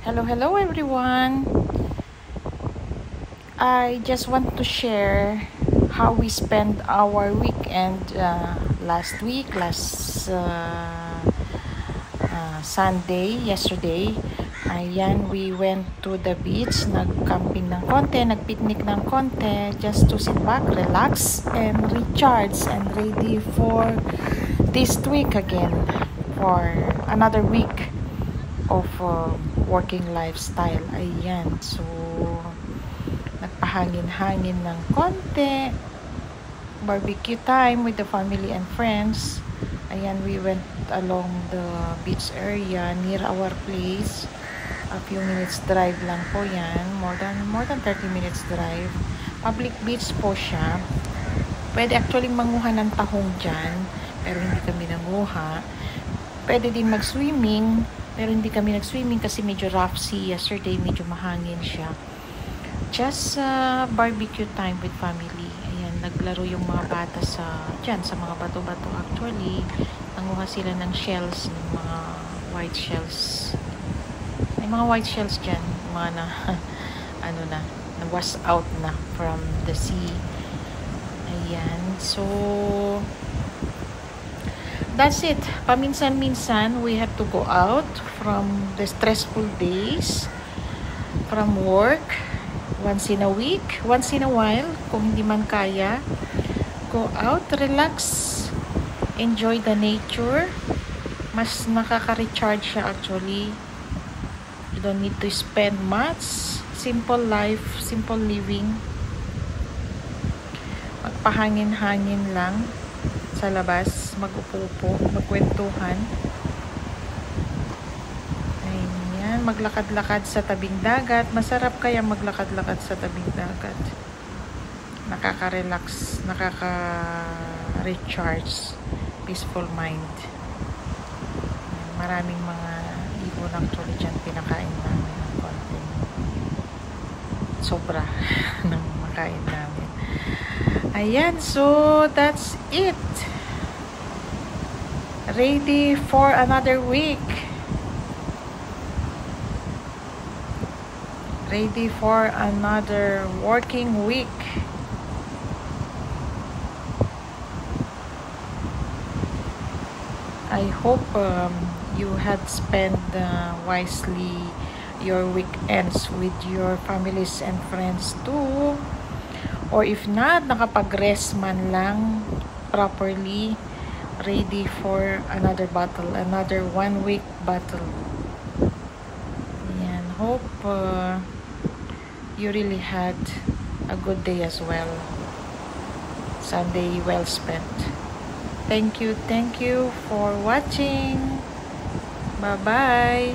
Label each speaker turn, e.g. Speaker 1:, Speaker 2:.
Speaker 1: Hello everyone. I just want to share how we spent our weekend last Sunday, yesterday. Ayan, we went to the beach, nag-camping ng konti, nag-picnic ng konti, just to sit back, relax, and recharge, and ready for this week again, for another week of working lifestyle. Ayan, so nagpahangin-hangin ng konti, barbecue time with the family and friends. Ayan, we went along the beach area near our place. A few minutes drive lang po yan, more than 30 minutes drive. Public beach po siya. Pwede actually manguha ng tahong dyan, pero hindi kami nanguha. Pwede din mag-swimming, pero hindi kami nag-swimming kasi medyo rough sea yesterday, medyo mahangin siya. Just barbecue time with family. Ayan, naglaro yung mga bata sa mga bato-bato actually. Nanguha sila ng shells, ng mga white shells. May mga white shells dyan, mga na, na-wash out na from the sea. Ayan, so that's it. Paminsan-minsan, we have to go out from the stressful days from work. Once in a week, once in a while, kung hindi man kaya, go out, relax, enjoy the nature. Mas nakaka-recharge siya actually. You don't need to spend much. Simple life, simple living. Magpahangin-hangin lang sa labas, mag-upo-upo, magkwentuhan. Ayan, maglakad-lakad sa tabing dagat. Masarap kaya maglakad-lakad sa tabing dagat. Nakaka-relax, nakaka-recharge, peaceful mind. Maraming mga ibon actually dyan, pinakain namin ng konting sobra ng makain namin. Ayan, so that's it. Ready for another week. Ready for another working week. I hope you had spent wisely your weekends with your families and friends too. Or if not, nakapag-rest man lang properly, ready for another battle, another 1 week battle. Ayan, hope you really had a good day as well. Sunday well spent. Thank you for watching. Bye-bye.